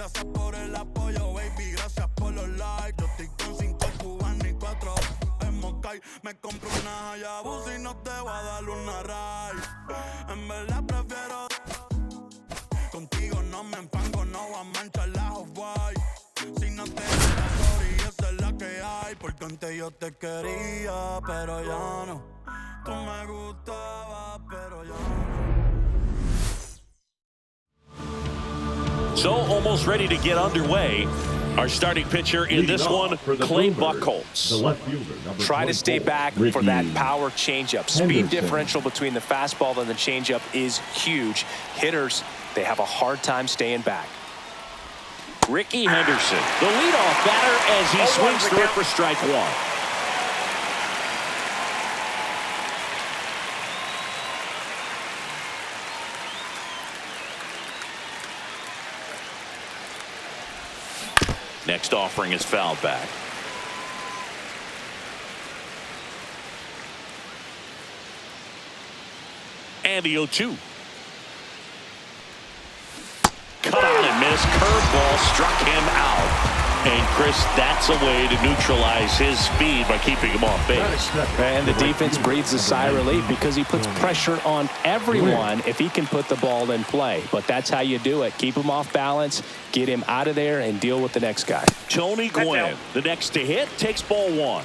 Gracias por el apoyo, baby, gracias por los likes. Yo estoy con 5 cubanos y 4 en Moscay. Me compro una Hayabusa y no te voy a dar una ride. En verdad prefiero contigo, no me empango, no voy a manchar la Off-White. Si no te gusta, sorry, esa es la que hay. Porque antes yo te quería, pero ya no. Tú me gustabas, pero ya no. So almost ready to get underway. Our starting pitcher in this one, Clay Buchholz. Try to stay back for that power changeup. Speed differential between the fastball and the changeup is huge. Hitters, they have a hard time staying back. Ricky Henderson, the leadoff batter, as he swings through it for strike one. Next offering is fouled back. And the 0-2. Cut on and missed. Curveball struck him out. And Chris, that's a way to neutralize his speed by keeping him off base. And the defense breathes a sigh of relief because he puts pressure on everyone if he can put the ball in play. But that's how you do it. Keep him off balance, get him out of there, and deal with the next guy. Tony Gwynn, the next to hit, takes ball one.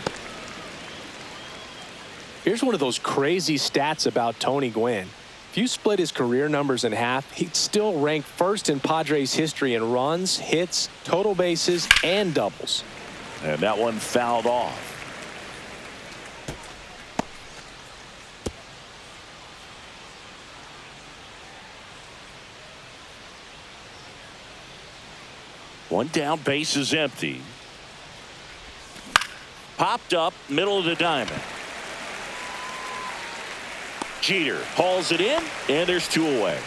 Here's one of those crazy stats about Tony Gwynn. If you split his career numbers in half, he'd still rank first in Padres history in runs, hits, total bases, and doubles. And that one fouled off. One down, base is empty. Popped up, middle of the diamond. Jeter hauls it in, and there's two away.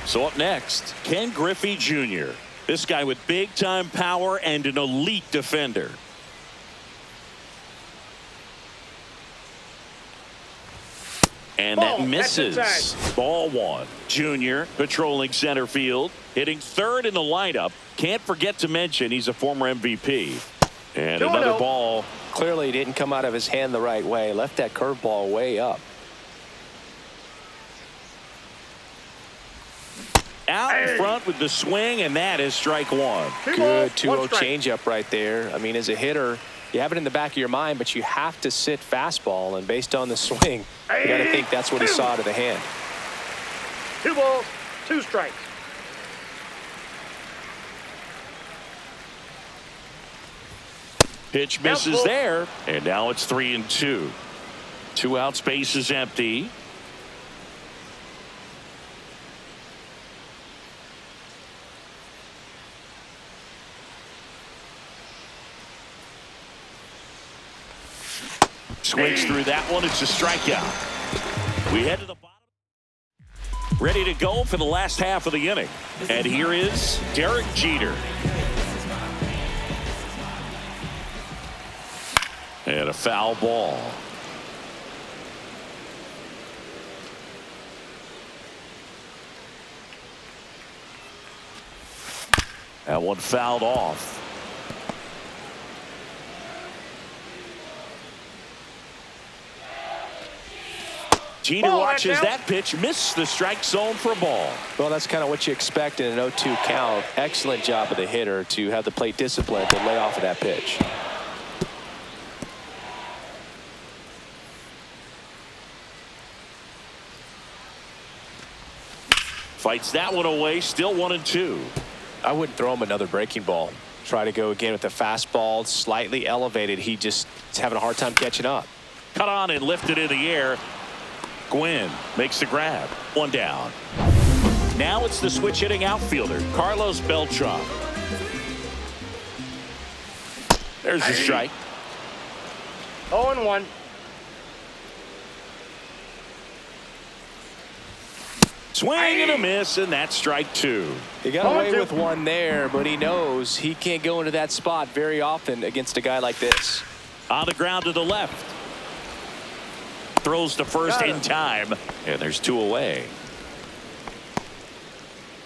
So up next, Ken Griffey Jr. This guy with big-time power and an elite defender. And that misses. Ball one. Jr. patrolling center field, hitting third in the lineup. Can't forget to mention he's a former MVP. And another ball. Clearly didn't come out of his hand the right way. Left that curveball way up. Out in front with the swing, and that is strike one. Good 2-0 changeup right there. I mean, as a hitter, you have it in the back of your mind, but you have to sit fastball, and based on the swing, you got to think that's what he saw to the hand. 2 balls, 2 strikes. Pitch misses there, and now it's 3-2. 2 outs, base is empty. Swings through that one. It's a strikeout. We head to the bottom. Ready to go for the last half of the inning. And here is Derek Jeter. And a foul ball. That one fouled off. Jeter watches that pitch, miss the strike zone for a ball. Well, that's kind of what you expect in an 0-2 count. Excellent job of the hitter to have the plate discipline to lay off of that pitch. Fights that one away, still 1-2. I wouldn't throw him another breaking ball. Try to go again with the fastball, slightly elevated. He just is having a hard time catching up. Cut on and lifted in the air. Gwynn makes the grab. 1 down. Now it's the switch hitting outfielder, Carlos Beltran. There's the strike. 0-1. Swing and a miss, and that's strike 2. He got away with one there, but he knows he can't go into that spot very often against a guy like this. On the ground to the left. Throws to first in time, and there's 2 away.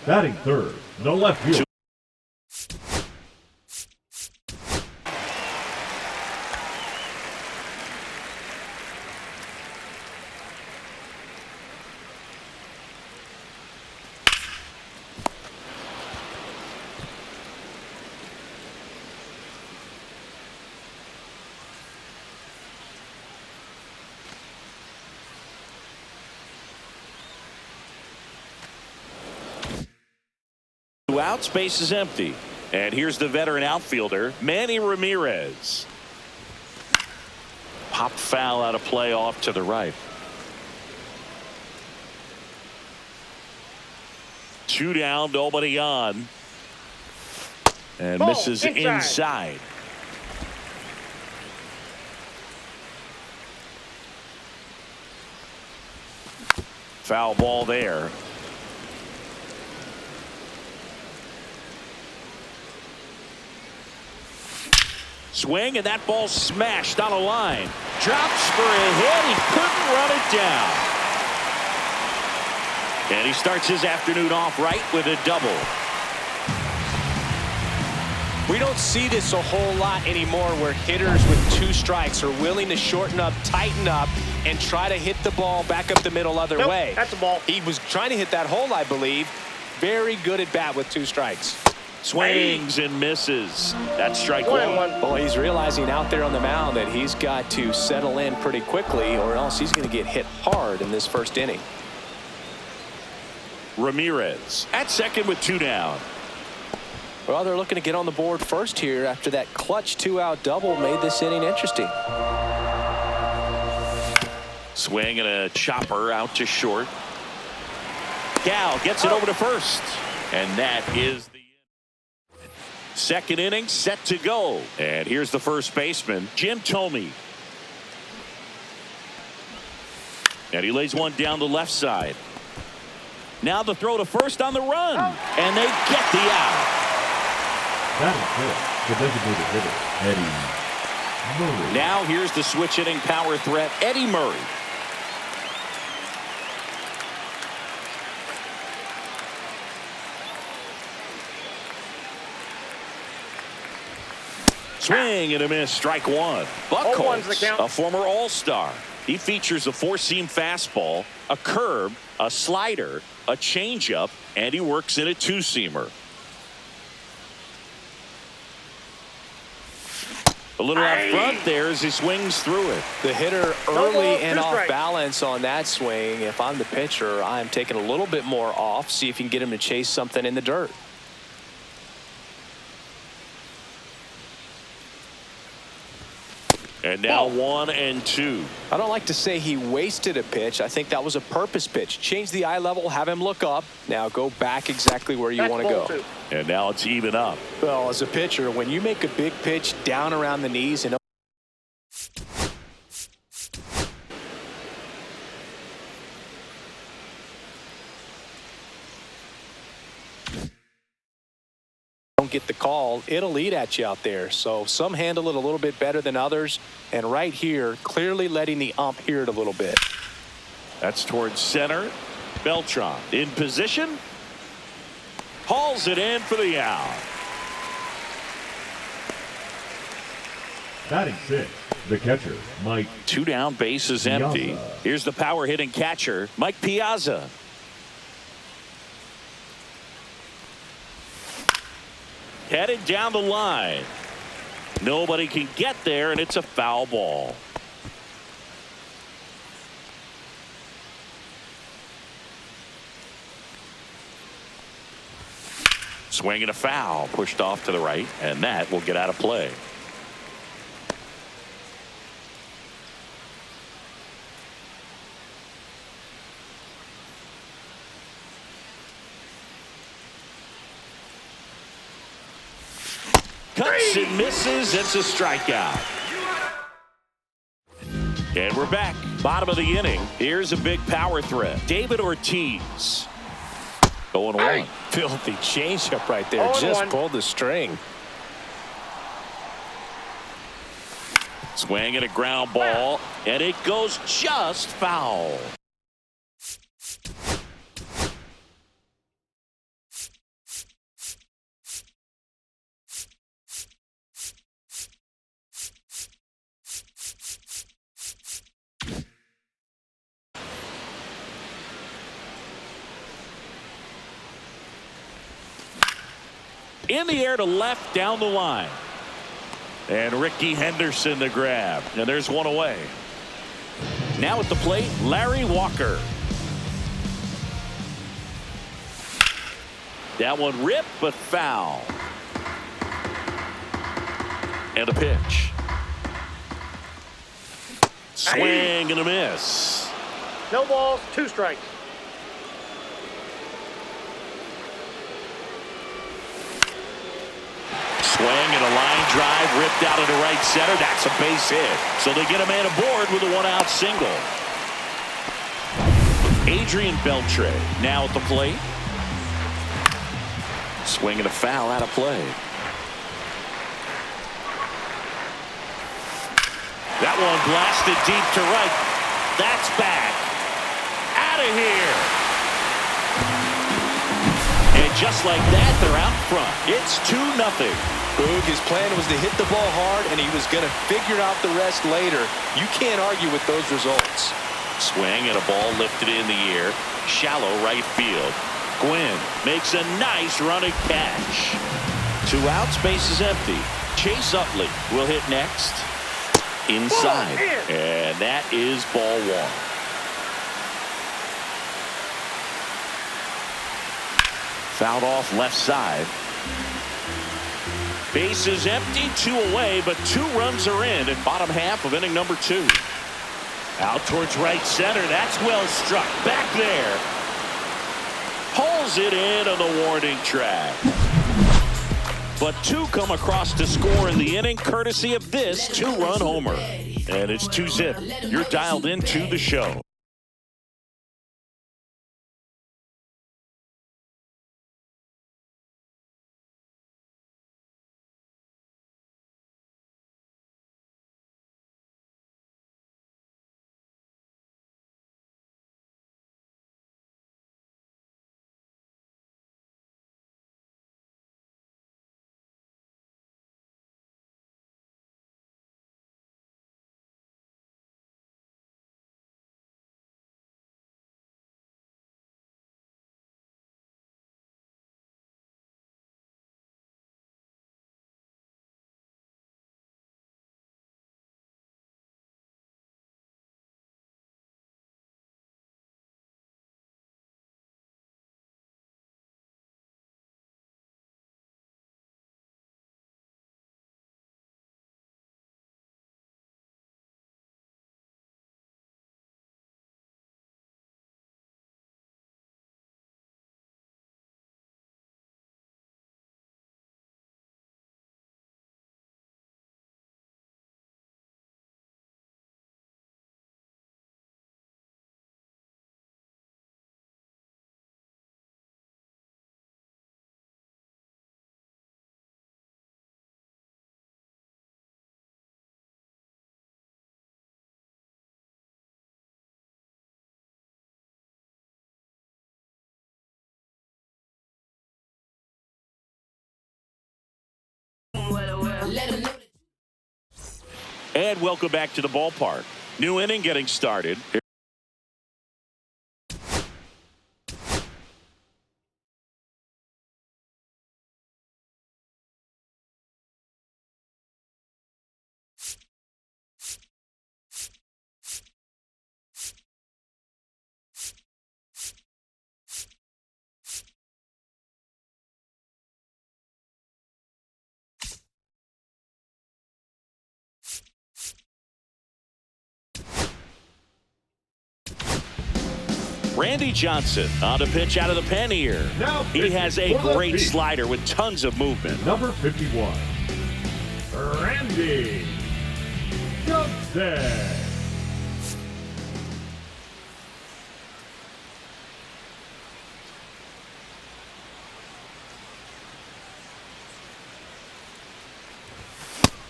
Batting third, the left fielder. 2 out, space is empty. And here's the veteran outfielder, Manny Ramirez. Pop foul out of play off to the right. 2 down, nobody on. And Ball misses inside. Foul ball there. Swing, and that ball smashed on a line. Drops for a hit. He couldn't run it down. And he starts his afternoon off right with a double. We don't see this a whole lot anymore where hitters with 2 strikes are willing to shorten up, tighten up, and try to hit the ball back up the middle other way. That's a ball. He was trying to hit that hole, I believe. Very good at bat with 2 strikes. Swings and misses. That's strike 1. Well, he's realizing out there on the mound that he's got to settle in pretty quickly or else he's going to get hit hard in this first inning. Ramirez at second with 2 down. Well, they're looking to get on the board first here after that clutch 2-out double made this inning interesting. Swing and a chopper out to short. Gal gets it over to first. And that is the second inning set to go. And here's the first baseman, Jim Thome. And he lays one down the left side. Now the throw to first on the run. And they get the out. That is good. The designated hitter, Eddie Murray. Now here's the switch hitting power threat, Eddie Murray. Swing and a miss, strike 1. Buchholz, a former All-Star. He features a 4-seam fastball, a curve, a slider, a changeup, and he works in a 2-seamer. A little out front there as he swings through it. The hitter early and off balance on that swing. If I'm the pitcher, I'm taking a little bit more off, see if you can get him to chase something in the dirt. And now 1-2. I don't like to say he wasted a pitch. I think that was a purpose pitch. Change the eye level, have him look up. Now go back exactly where you want to go. And now it's even up. Well, as a pitcher, when you make a big pitch down around the knees and don't get the call, it'll eat at you out there. So some handle it a little bit better than others. And right here, clearly letting the ump hear it a little bit. That's towards center. Beltran in position. Hauls it in for the out. Batting 6, the catcher, Mike. 2 down, base is empty. Piazza. Here's the power hitting catcher, Mike Piazza. Headed down the line. Nobody can get there, and it's a foul ball. Swing and a foul, pushed off to the right, and that will get out of play. Cuts and misses. It's a strikeout. And we're back. Bottom of the inning. Here's a big power threat. David Ortiz. 0-1. Filthy changeup right there. Just pulled the string. Swing and a ground ball. And it goes just foul. In the air to left down the line. And Ricky Henderson the grab. And there's one away. Now at the plate, Larry Walker. That one ripped, but foul. And a pitch. Swing and a miss. No balls, 2 strikes. Swing and a line drive ripped out into right center. That's a base hit. So they get a man aboard with a 1-out single. Adrian Beltre now at the plate. Swing and a foul out of play. That one blasted deep to right. That's back. Out of here. And just like that, they're out front. It's 2-0. Boog, his plan was to hit the ball hard, and he was going to figure out the rest later. You can't argue with those results. Swing and a ball lifted in the air. Shallow right field. Gwynn makes a nice running catch. 2 outs, base is empty. Chase Utley will hit next. Inside. And that is ball 1. Fouled off left side. Base is empty, 2 away, but 2 runs are in bottom half of inning number 2. Out towards right center. That's well struck. Back there. Pulls it in on the warning track. But 2 come across to score in the inning, courtesy of this 2-run homer. And it's 2-zip. You're dialed into the show. And welcome back to the ballpark. New inning getting started. Randy Johnson on the pitch out of the pen here. He has a great slider with tons of movement. Number 51, Randy Johnson.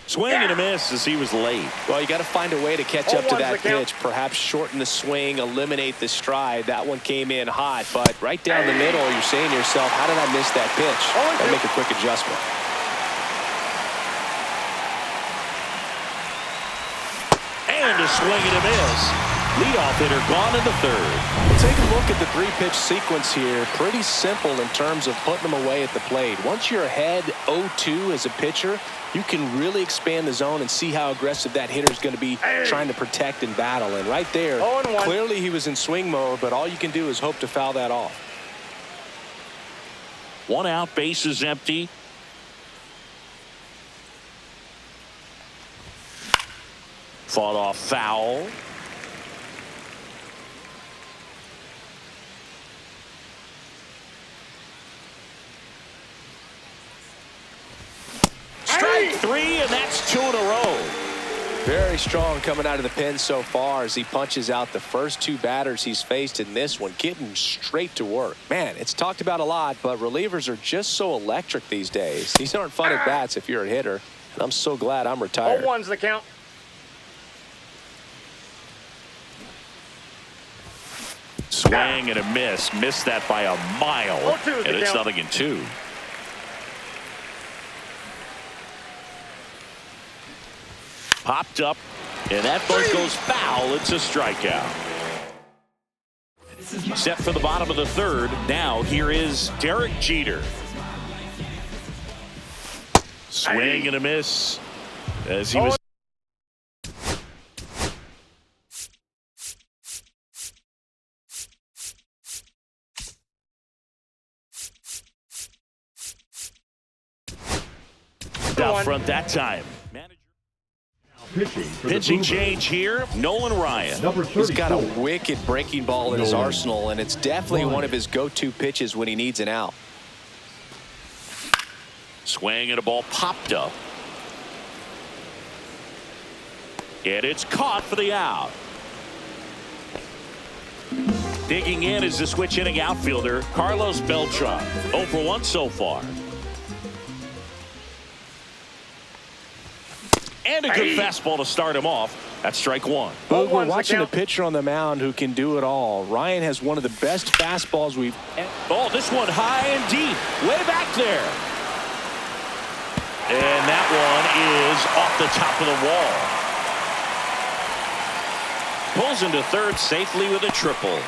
Swing and a miss as he was late. Well, you got to find a way to catch up to that pitch. Perhaps shorten the swing, eliminate the stride. That one came in hot, but right down the middle, you're saying to yourself, how did I miss that pitch? Got to make a quick adjustment. And a swing and a miss. Leadoff hitter gone in the 3rd. Well, take a look at the 3-pitch sequence here. Pretty simple in terms of putting them away at the plate. Once you're ahead 0-2 as a pitcher, you can really expand the zone and see how aggressive that hitter is going to be trying to protect and battle. And right there, clearly he was in swing mode, but all you can do is hope to foul that off. 1 out, bases empty. Fought off foul. Strike 3, and that's 2 in a row. Very strong coming out of the pen so far as he punches out the first 2 batters he's faced in this one, getting straight to work. Man, it's talked about a lot, but relievers are just so electric these days. These aren't fun at bats if you're a hitter, and I'm so glad I'm retired. 0-1's the count. Swing and a miss. Missed that by a mile. 0-2's And the it's count. 0-2. Popped up, and that ball goes foul. It's a strikeout. Set for the bottom of the 3rd. Now here is Derek Jeter. Swing and a miss as he was. Out front that time. Pitching for the Pitching Brewers. change here, Nolan Ryan. Number He's got a 34. wicked breaking ball in his Nolan arsenal, and it's definitely Ryan. one of his go-to pitches when he needs an out. Swing and a ball popped up. And it's caught for the out. Digging in is the switch hitting outfielder, Carlos Beltran. 0 for 1 so far. And a good fastball to start him off. That's strike 1. But we're 0-1's the watching a count. pitcher on the mound who can do it all. Ryan has one of the best fastballs we've ever. Oh, this one high and deep. Way back there. And that one is off the top of the wall. Pulls into 3rd safely with a triple.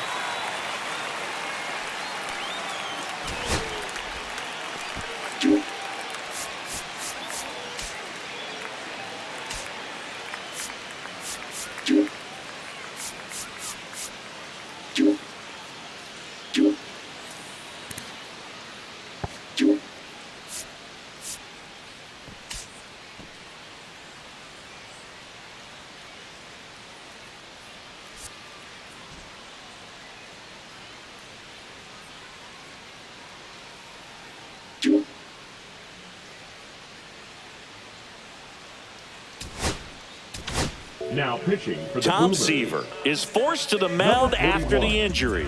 Now pitching for the Tom Brewers. Seaver is forced to the mound Number after 41. the injury.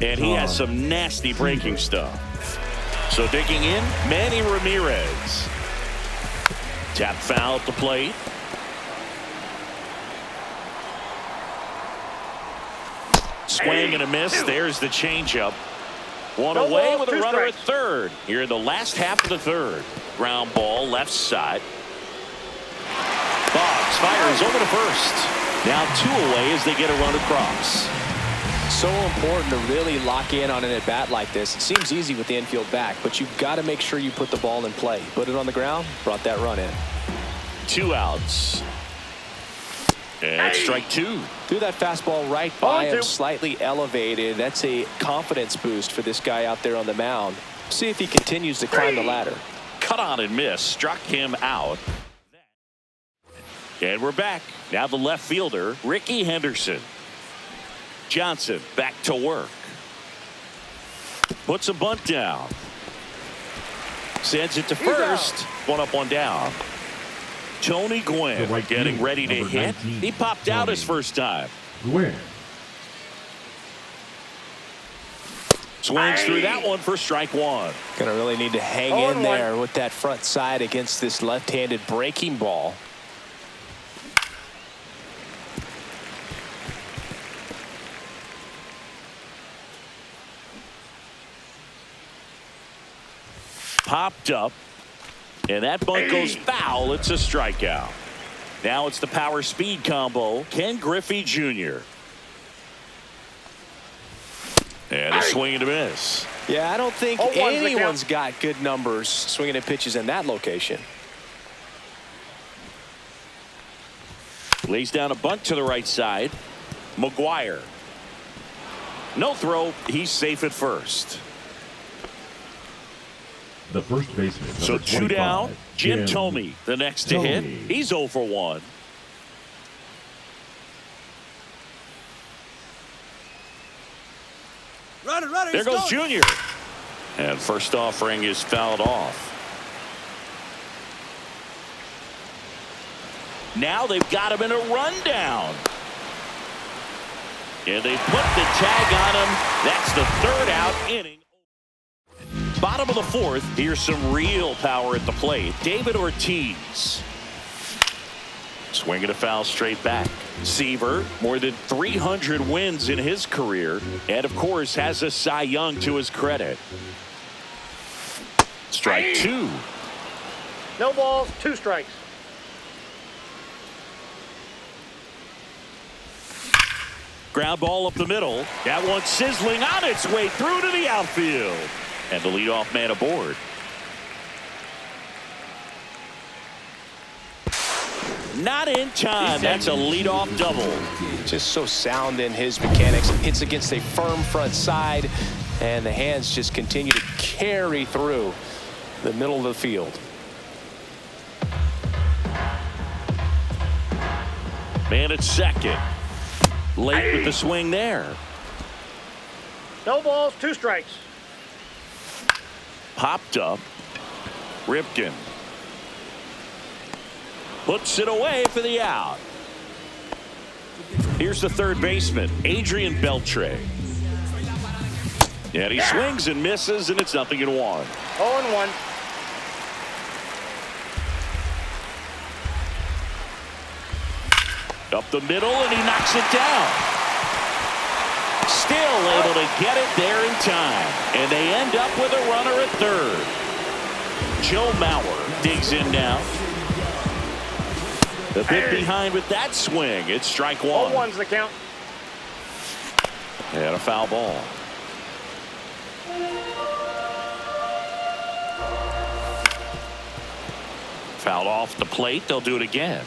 And he has some nasty breaking stuff. So digging in, Manny Ramirez. Tap foul at the plate. Swing and a miss. There's the changeup. One No away balls, with a 2 runner at strikes. 3rd. Here in the last half of the 3rd. Ground ball left side. Boggs fires over to 1st. Now 2 away as they get a run across. So important to really lock in on an at-bat like this. It seems easy with the infield back, but you've got to make sure you put the ball in play. Put it on the ground, brought that run in. 2 outs. And strike 2. Threw that fastball right by him, 0-2. slightly elevated. That's a confidence boost for this guy out there on the mound. See if he continues to climb the ladder. Cut on and miss. Struck him out. And we're back. Now the left fielder, Ricky Henderson. Johnson back to work. Puts a bunt down. Sends it to first. 1 up, 1 down. Tony Gwynn The right getting field, ready to number hit. 19, He popped out his Tony first time. Gwynn. Swings through that one for strike 1. Gonna really need to hang in 0-1. there with that front side against this left-handed breaking ball. Popped up. And that bunt goes foul. It's a strikeout. Now it's the power speed combo. Ken Griffey Jr. And a swing and a miss. Yeah, I don't think 0-1's the count. anyone's got good numbers swinging at pitches in that location. Lays down a bunt to the right side. McGuire. No throw. He's safe at first. the first baseman. So number 2 down. 25, Jim Thome, the next to hit. Thome. He's 0 for 1. There goes Junior. And first offering is fouled off. Now they've got him in a rundown. And they put the tag on him. That's the 3rd out inning. Bottom of the 4th. Here's some real power at the plate. David Ortiz. Swinging a foul straight back. Seaver, more than 300 wins in his career. And, of course, has a Cy Young to his credit. Strike 2. No balls, 2 strikes. Ground ball up the middle. That one sizzling on its way through to the outfield. And the leadoff man aboard. Not in time. That's a leadoff double. Just so sound in his mechanics. Hits against a firm front side, and the hands just continue to carry through the middle of the field. Man at second. Late with the swing there. No balls, 2 strikes. Popped up. Ripken. Puts it away for the out. Here's the third baseman, Adrian Beltre. And he swings and misses, and it's 0-1. 0-1. Up the middle, and he knocks it down. Still able to get it there in time. And they end up with a runner at third. Joe Mauer digs in now. A bit behind with that swing. It's strike 1. 0-1's the count. And a foul ball. Fouled off the plate. They'll do it again.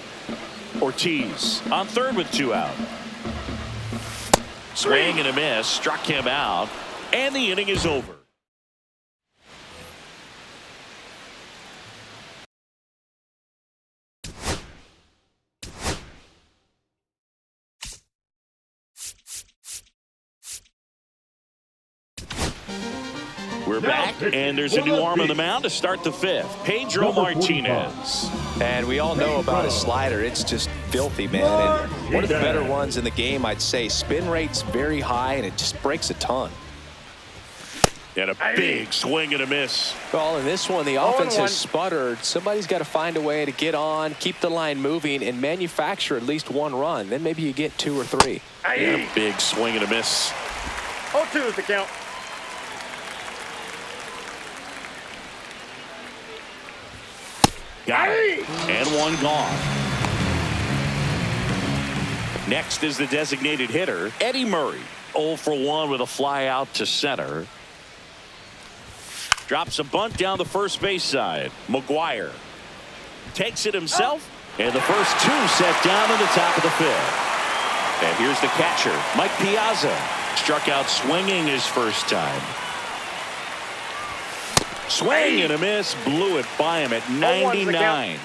Ortiz on third with 2 out. Swing and a miss. Struck him out. And the inning is over. We're back, and there's a new arm on the mound to start the 5th. Pedro Martinez. And we all know about his slider. It's just filthy, man. And one of the better ones in the game, I'd say. Spin rate's very high, and it just breaks a ton. And a big swing and a miss. Well, in this one, the offense has sputtered. Somebody's got to find a way to get on, keep the line moving, and manufacture at least 1 run. Then maybe you get 2 or 3. And a big swing and a miss. 0-2 is the count. Got it. And 1 gone. Next is the designated hitter, Eddie Murray. 0 for 1 with a fly out to center. Drops a bunt down the first base side. McGuire takes it himself. And the first 2 set down in the top of the 5th. And here's the catcher, Mike Piazza. Struck out swinging his first time. Swing and a miss, blew it by him at 99.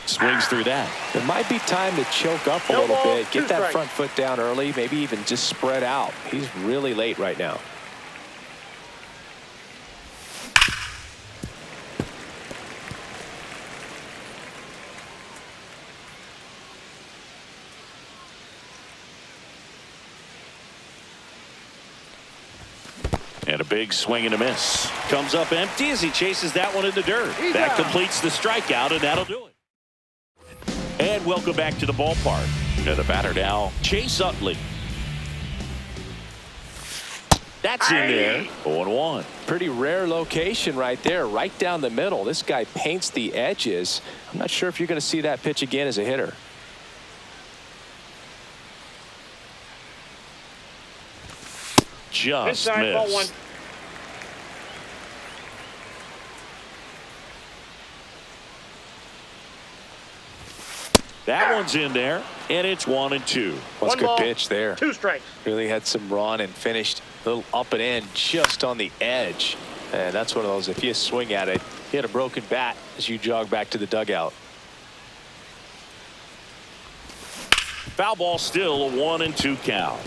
Swings through that. It might be time to choke up a little bit, get that front foot down early, maybe even just spread out. He's really late right now. And a big swing and a miss. Comes up empty as he chases that one in the dirt. That completes the strikeout, and that'll do it. And welcome back to the ballpark. And the batter now, Chase Utley. That's in there. 0-1. Pretty rare location right there, right down the middle. This guy paints the edges. I'm not sure if you're going to see that pitch again as a hitter. Just Inside, ball 1. missed. That one's in there, and it's 1-2. Well, it's a good pitch there. 2 strikes. Really had some run and finished Little up and in just on the edge. And that's one of those, if you swing at it, you hit a broken bat as you jog back to the dugout. Foul ball, still a 1-2 count.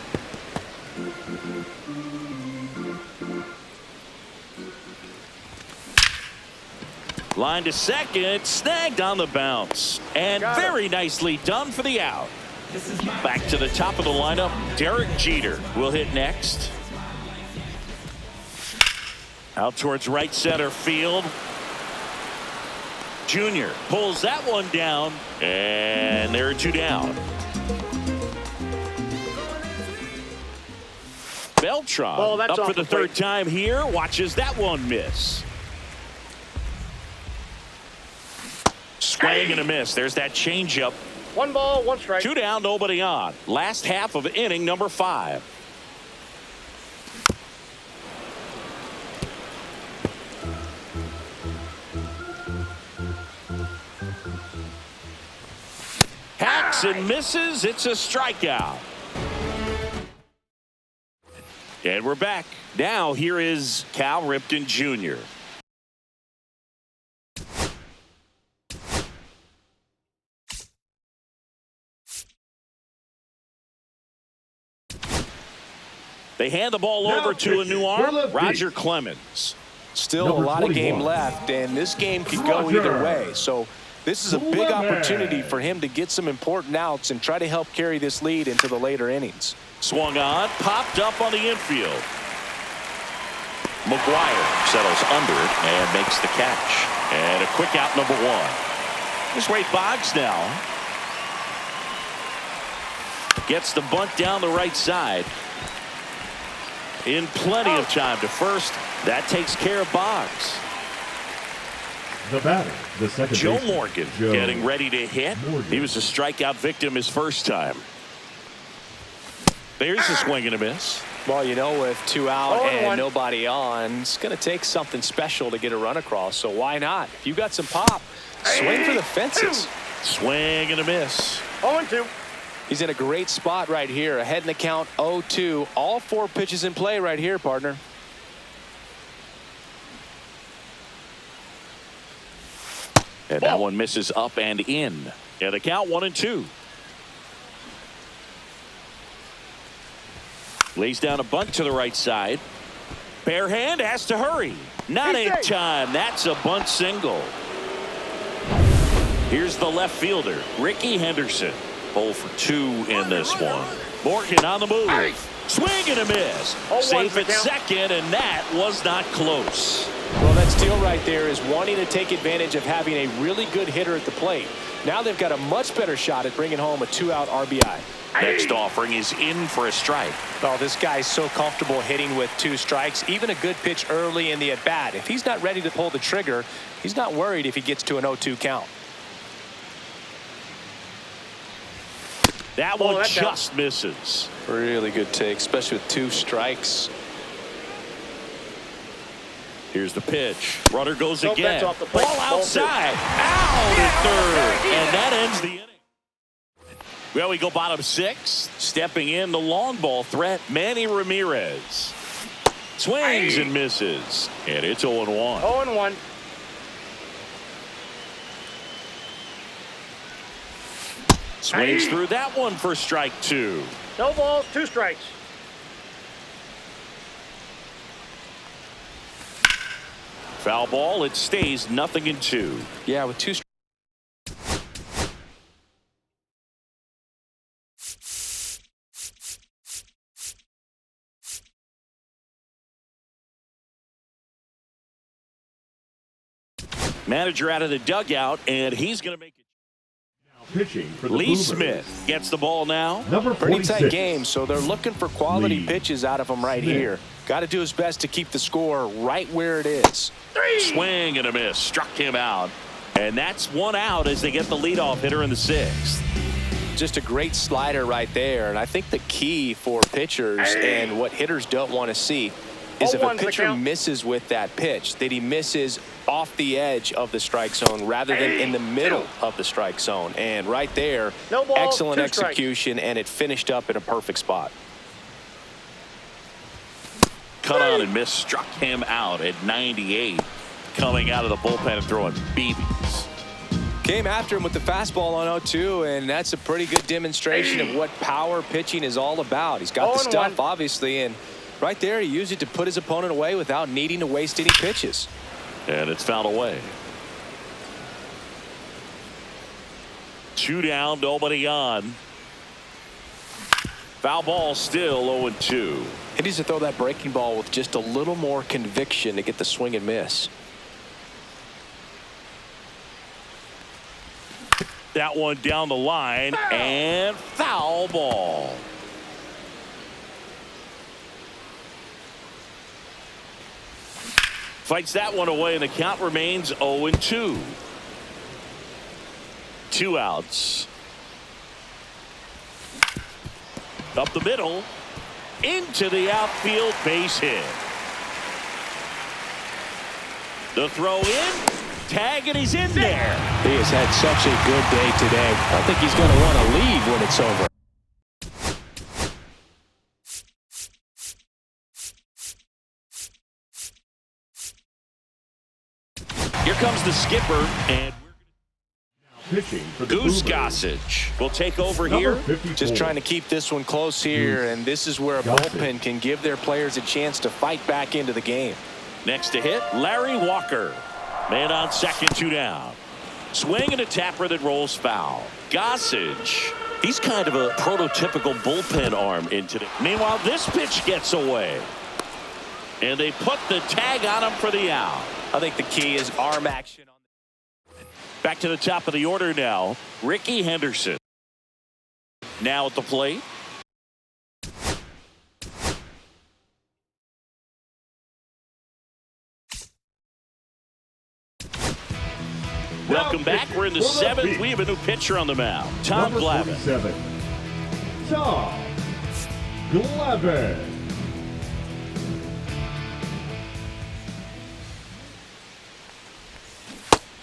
Line to second, snagged on the bounce, and very nicely done for the out. Back to the top of the lineup, Derek Jeter will hit next. Out towards right center field. Junior pulls that one down, and there are 2 down. Beltran up for the 3rd time here, watches that one miss. Swing and a miss. There's that changeup. 1 ball, 1 strike. 2 down, nobody on. Last half of inning number 5. Hacks and misses. It's a strikeout. And we're back. Now here is Cal Ripken Jr. They hand the ball over to a new arm, Roger Clemens. Still a lot of game left, and this game could go either way. So this is a big opportunity for him to get some important outs and try to help carry this lead into the later innings. Swung on, popped up on the infield. McGuire settles under it and makes the catch. And a quick out, number 1. Here's Wade Boggs now. Gets the bunt down the right side. In plenty of time to first. That takes care of Boggs. The batter, the second Joe baseman, Morgan Joe getting ready to hit. Morgan. He was a strikeout victim his first time. There's a swing and a miss. Well, you know, with 2 out and 1. nobody on, it's going to take something special to get a run across. So why not? If you got some pop, swing for the fences. Swing and a miss. 0-2. He's in a great spot right here. Ahead in the count, 0-2. All 4 pitches in play right here, partner. And that one misses up and in. Yeah, the count 1-2. Lays down a bunt to the right side. Bare hand has to hurry. Not in time. That's a bunt single. Here's the left fielder, Ricky Henderson. 0 for 2 in this one. Morgan on the move. Swing and a miss. Safe at second, and that was not close. Well, that steal right there is wanting to take advantage of having a really good hitter at the plate. Now they've got a much better shot at bringing home a 2-out RBI. Next offering is in for a strike. Oh, this guy's so comfortable hitting with 2 strikes. Even a good pitch early in the at-bat. If he's not ready to pull the trigger, he's not worried if he gets to an 0-2 count. That one just misses. Really good take, especially with 2 strikes. Here's the pitch. Runner goes Nope, again. that's off the plate. Ball outside. Out at third. And that ends the inning. Well, we go bottom 6. Stepping in the long ball threat, Manny Ramirez. Swings and misses. And it's 0-1. 0-1. Swings through that one for strike 2. No balls, 2 strikes. Foul ball. It stays 0-2. Yeah, with 2 strikes. Manager out of the dugout, and he's going to make it. Pitching for the Lee Boomers. Smith gets the ball now. Number Pretty 46. tight game, so they're looking for quality Lee pitches out of him right Smith. here. Got to do his best to keep the score right where it is. Swing and a miss. Struck him out. And that's 1 out as they get the leadoff hitter in the 6th. Just a great slider right there. And I think the key for pitchers and what hitters don't want to see is if a pitcher misses with that pitch, that he misses off the edge of the strike zone rather than in the middle of the strike zone. And right there, No balls, excellent 2 strikes. execution, and it finished up in a perfect spot. cut on and miss struck him out at 98, coming out of the bullpen and throwing BBs. Came after him with the fastball on 0-2, and that's a pretty good demonstration of what power pitching is all about. He's got the stuff, obviously, and right there he used it to put his opponent away without needing to waste any pitches. And it's fouled away. 2 down, nobody on. Foul ball, still 0-2. He needs to throw that breaking ball with just a little more conviction to get the swing and miss. That one down the line, and foul ball. Fights that one away, and the count remains 0-2. 2 outs. Up the middle, into the outfield, base hit. The throw in, tag, and he's in there. He has had such a good day today. I think he's going to want to leave when it's over. Here comes the skipper, and Pitching for the Goose Brewers. Gossage will take over Number here. 54. Just trying to keep this one close here, and this is where a bullpen can give their players a chance to fight back into the game. Next to hit, Larry Walker. Man on second, 2 down. Swing and a tapper that rolls foul. Gossage. He's kind of a prototypical bullpen arm in today. Meanwhile, this pitch gets away. And they put the tag on him for the out. I think the key is arm action. Back to the top of the order now. Ricky Henderson. Now at the plate. Welcome back. We're in the 7th. We have a new pitcher on the mound. Tom Number Glavine. 47, Tom Glavine.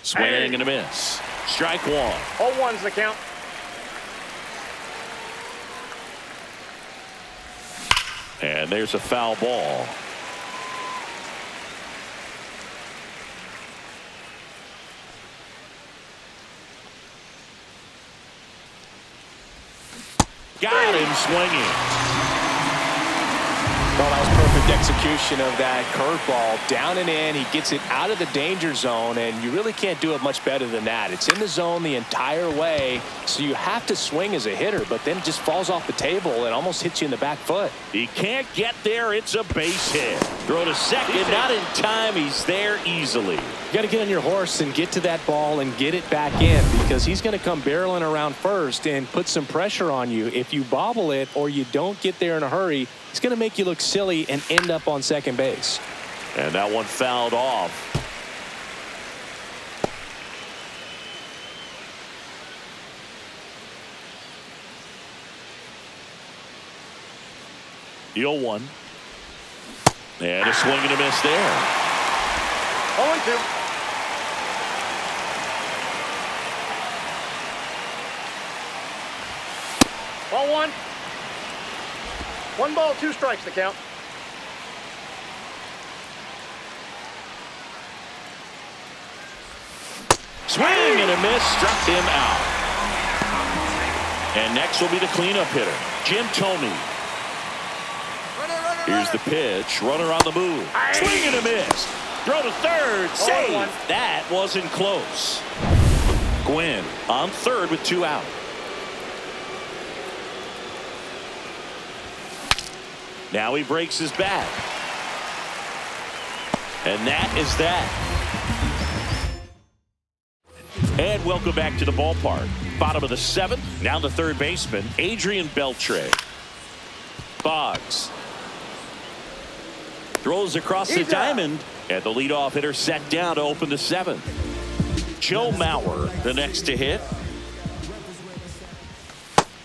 Swing and a miss. Strike one. 0-1's the count. And there's a foul ball. Got him swinging. Well, that was perfect execution of that curveball. Down and in. He gets it out of the danger zone, and you really can't do it much better than that. It's in the zone the entire way, so you have to swing as a hitter, but then it just falls off the table and almost hits you in the back foot. He can't get there. It's a base hit. Throw to second. Not in time. He's there easily. You got to get on your horse and get to that ball and get it back in, because he's going to come barreling around first and put some pressure on you. If you bobble it or you don't get there in a hurry, it's going to make you look silly and end up on second base. And that one fouled off. The 0-1. And a swing and a miss there. 0-2. Ball 1. 1 ball, 2 strikes the count. Swing and a miss, struck him out. And next will be the cleanup hitter, Jim Thome. Here's the pitch, runner on the move. Swing and a miss. Throw to third, save. That wasn't close. Gwynn on third with 2 out. Now he breaks his bat. And that is that. And welcome back to the ballpark. Bottom of the 7th. Now the third baseman, Adrian Beltre. Boggs throws across the diamond. And the leadoff hitter set down to open the 7th. Joe Mauer, the next to hit.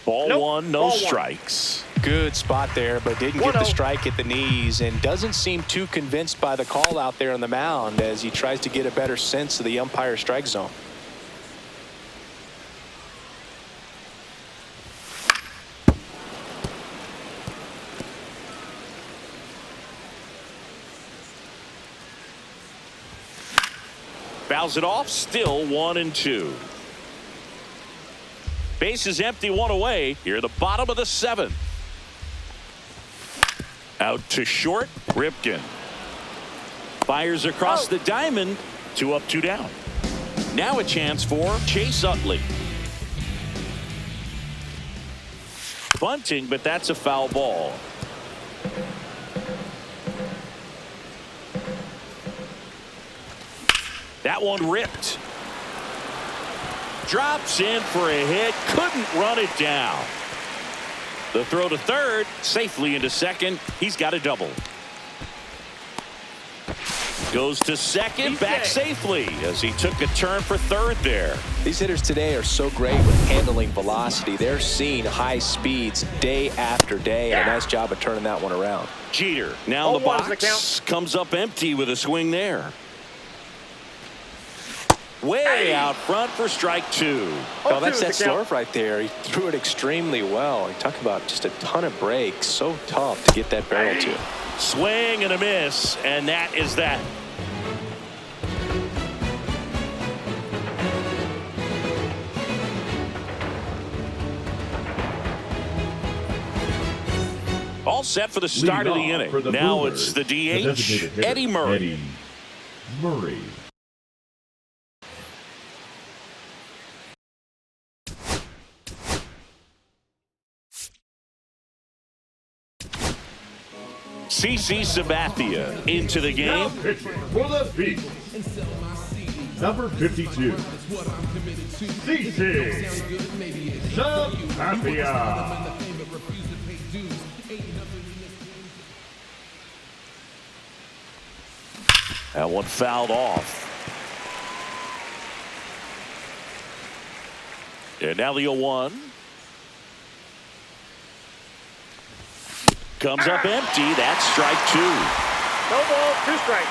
Ball 1, no strikes. Good spot there, but didn't get the strike at the knees, and doesn't seem too convinced by the call out there on the mound as he tries to get a better sense of the umpire strike zone. Fouls it off, still 1-2. Base is empty, one away. Here at the bottom of the 7th. Out to short, Ripken. Fires across the diamond. 2 up, 2 down. Now a chance for Chase Utley. Bunting, but that's a foul ball. That one ripped. Drops in for a hit. Couldn't run it down. The throw to third. Safely into second. He's got a double. Goes to second. Back safely as he took a turn for third there. These hitters today are so great with handling velocity. They're seeing high speeds day after day. And a nice job of turning that one around. Jeter now in the box. Comes up empty with a swing there. Way out front for strike 2. Oh, that's that slurve right there. He threw it extremely well. You talk about just a ton of breaks. So tough to get that barrel to. Swing and a miss, and that is that. All set for the start of the inning. Now it's the DH, Eddie Murray. Eddie Murray. CC Sabathia into the game. Now pitching for the Beast. Number 52. CC Sabathia. That one fouled off. And now the 0-1. Comes up empty. That's strike 2. No ball, 2 strikes.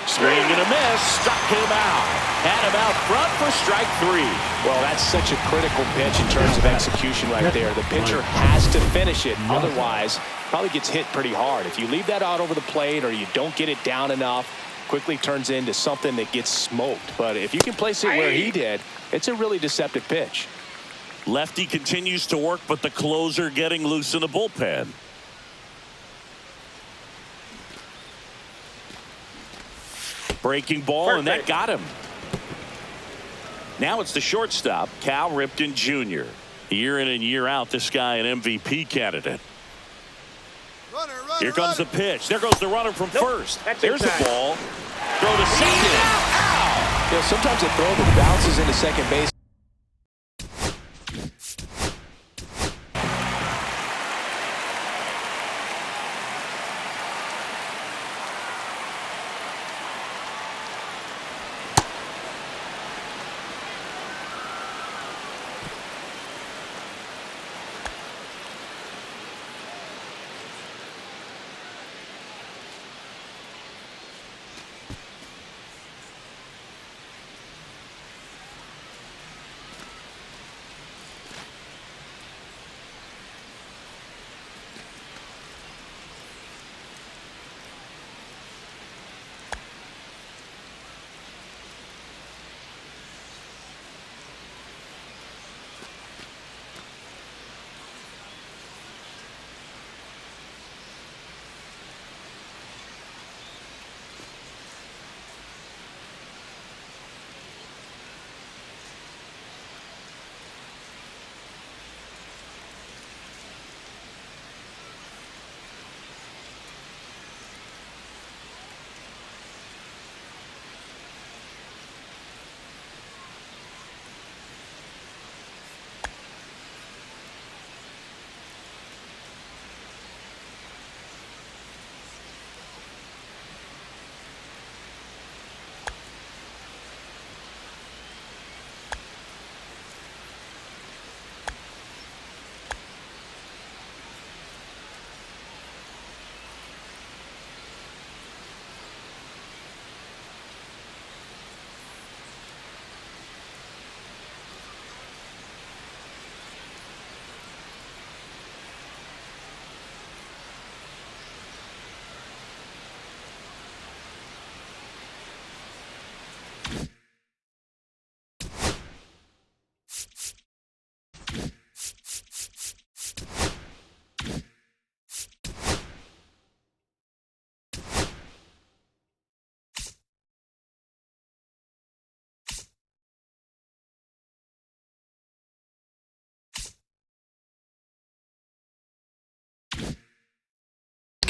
Swing and a miss. Struck him out. Had him out front for strike 3. Well, that's such a critical pitch in terms of execution right there. The pitcher has to finish it. Otherwise, probably gets hit pretty hard. If you leave that out over the plate or you don't get it down enough, quickly turns into something that gets smoked. But if you can place it where he did, it's a really deceptive pitch. Lefty continues to work, but the closer getting loose in the bullpen. Breaking ball, and that got him. Now it's the shortstop, Cal Ripken Jr. Year in and year out, this guy an MVP candidate. Here comes the pitch. There goes the runner from first. There's the ball. Throw to second. Ow! You know, sometimes a throw that bounces into second base.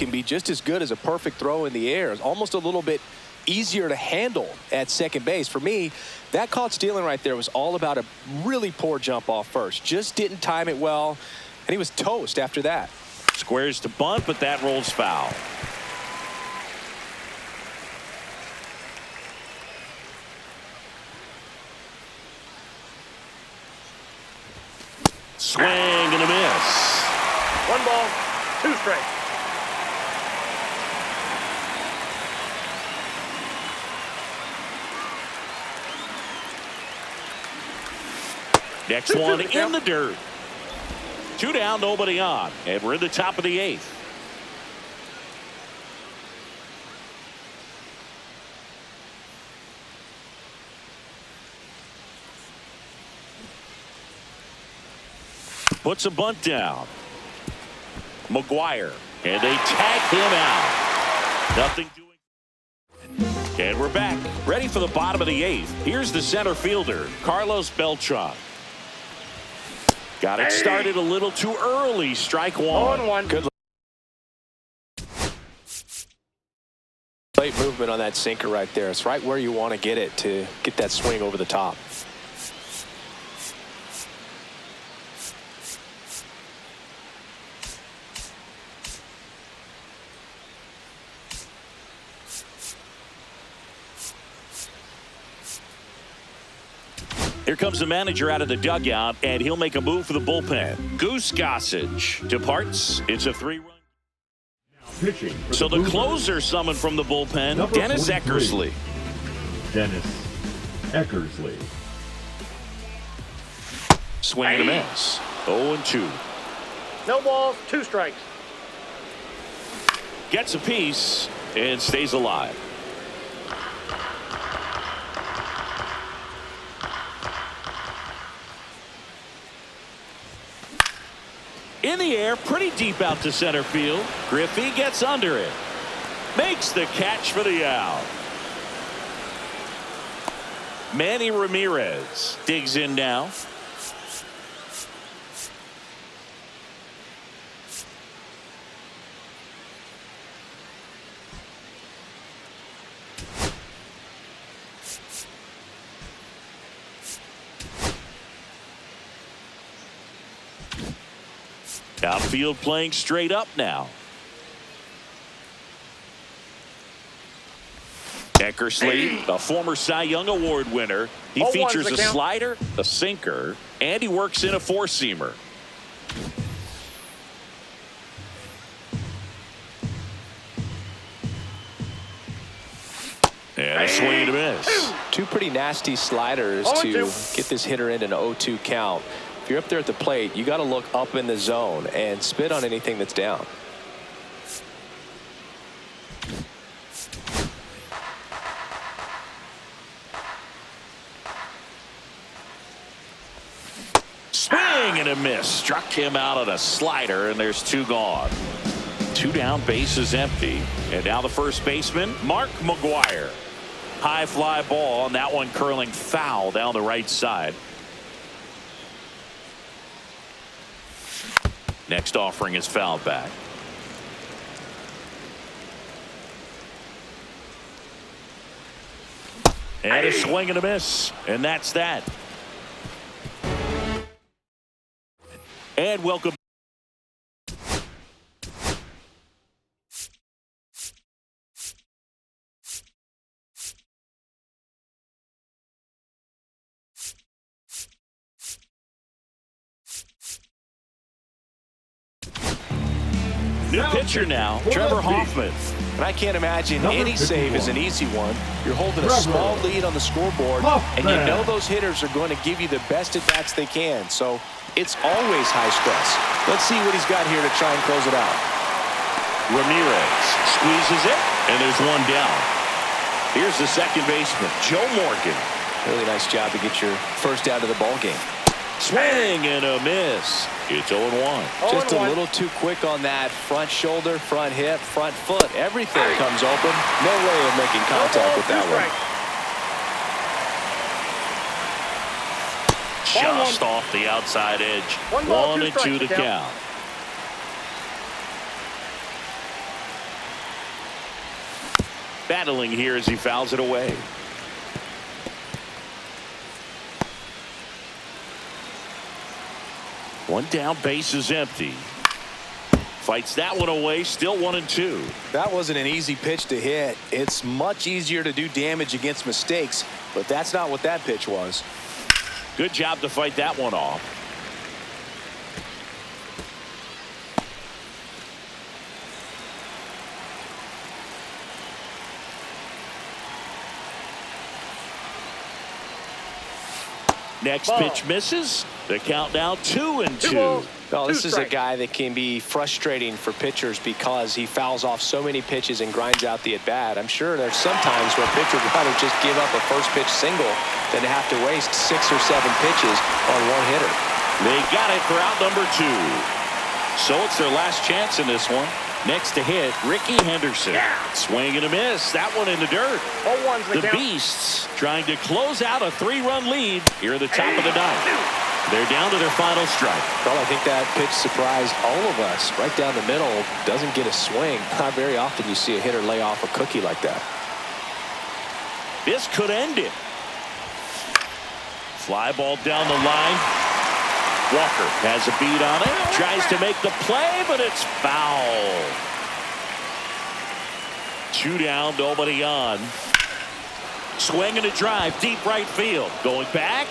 can be just as good as a perfect throw in the air. It's almost a little bit easier to handle at second base. For me, that caught stealing right there was all about a really poor jump off first. Just didn't time it well, and he was toast after that. Squares to bunt, but that rolls foul. Swing and a miss. 1 ball, 2 strikes. Next one in the dirt. 2 down, nobody on. And we're in the top of the 8th. Puts a bunt down. McGuire. And they tag him out. Nothing doing. And we're back. Ready for the bottom of the 8th. Here's the center fielder, Carlos Beltran. Got it started a little too early. Strike 1. 0-1. Good. Late movement on that sinker right there. It's right where you want to get it to get that swing over the top. Here comes the manager out of the dugout, and he'll make a move for the bullpen. Goose Gossage departs. It's a 3-run. Pitching. So the closer summoned from the bullpen, Number Dennis 43. Eckersley. Dennis Eckersley. Swing and a miss. 0-2. No balls, 2 strikes. Gets a piece and stays alive. In the air, pretty deep out to center field. Griffey gets under it. Makes the catch for the out. Manny Ramirez digs in now. Outfield playing straight up now. Eckersley, a former Cy Young Award winner. He 0-1's features the a count. slider, a sinker, and he works in a 4-seamer. And a swing and a miss. 2 pretty nasty sliders to 0-2. get this hitter into an 0-2 count. If you're up there at the plate, you got to look up in the zone and spit on anything that's down. Swing and a miss. Struck him out on a slider, and there's 2 gone. 2 down, base is empty. And now the first baseman, Mark McGuire. High fly ball, and that one curling foul down the right side. Next offering is fouled back. And a swing and a miss. And that's that. And welcome. New pitcher now, Trevor Hoffman. And I can't imagine Number any save 51. is an easy one. You're holding a Trevor small lead on the scoreboard, and you know those hitters are going to give you the best at bats they can. So it's always high stress. Let's see what he's got here to try and close it out. Ramirez squeezes it, and there's 1 down. Here's the second baseman, Joe Morgan. Really nice job to get your first out of the ball game. Swing and a miss. It's 0-1. Just a 0-1. little too quick on that front shoulder, front hip, front foot. Everything comes open. No way of making No contact balls, with 2 that one. strikes. Just off the outside edge. 1 ball, 2 1-2 strikes to to count. count. Battling here as he fouls it away. One down, base is empty. Fights that one away, still 1-2. That wasn't an easy pitch to hit. It's much easier to do damage against mistakes, but that's not what that pitch was. Good job to fight that one off. Next pitch misses. The count now 2-2. Well, this is a guy that can be frustrating for pitchers because he fouls off so many pitches and grinds out the at-bat. I'm sure there's some times where a pitcher would rather just give up a first pitch single than to have to waste 6 or 7 pitches on one hitter. They got it for out number 2. So it's their last chance in this one. Next to hit, Ricky Henderson. Swing and a miss. That one in the dirt. 0-1's the count. Beasts trying to close out a 3-run lead here at the top of the ninth. They're down to their final strike. Well, I think that pitch surprised all of us. Right down the middle, doesn't get a swing. Not very often you see a hitter lay off a cookie like that. This could end it. Fly ball down the line. Walker has a beat on it. Tries to make the play, but it's foul. 2 down, nobody on. Swing and a drive, deep right field. Going back.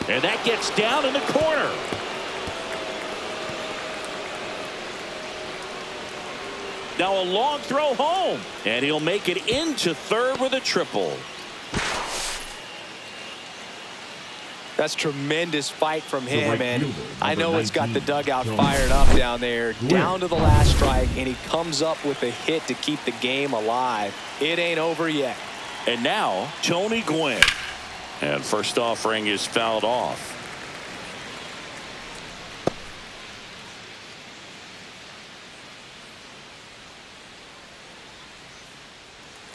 And that gets down in the corner. Now a long throw home. And he'll make it into third with a triple. That's tremendous fight from him, and I know it's got the dugout fired up down there. Down to the last strike, and he comes up with a hit to keep the game alive. It ain't over yet. And now Tony Gwynn. And first offering is fouled off.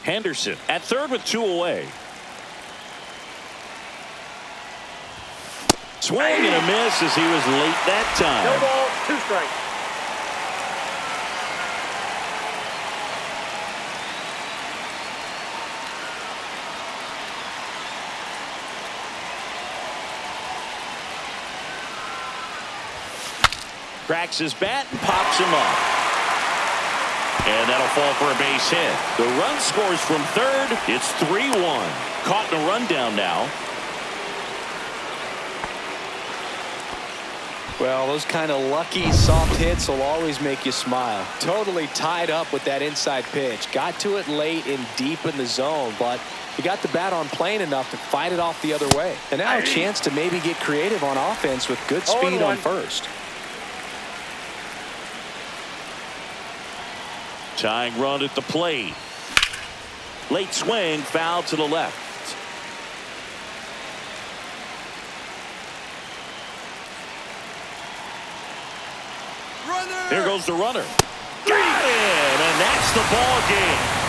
Henderson at third with 2 away. Swing and a miss as he was late that time. No ball, 2 strikes. Cracks his bat and pops him up. And that'll fall for a base hit. The run scores from third. It's 3-1. Caught in a rundown now. Well, those kind of lucky soft hits will always make you smile. Totally tied up with that inside pitch. Got to it late and deep in the zone, but he got the bat on plane enough to fight it off the other way. And now a chance to maybe get creative on offense with good speed on first. Tying run at the plate. Late swing, foul to the left. Here goes the runner. Got it, and that's the ball game.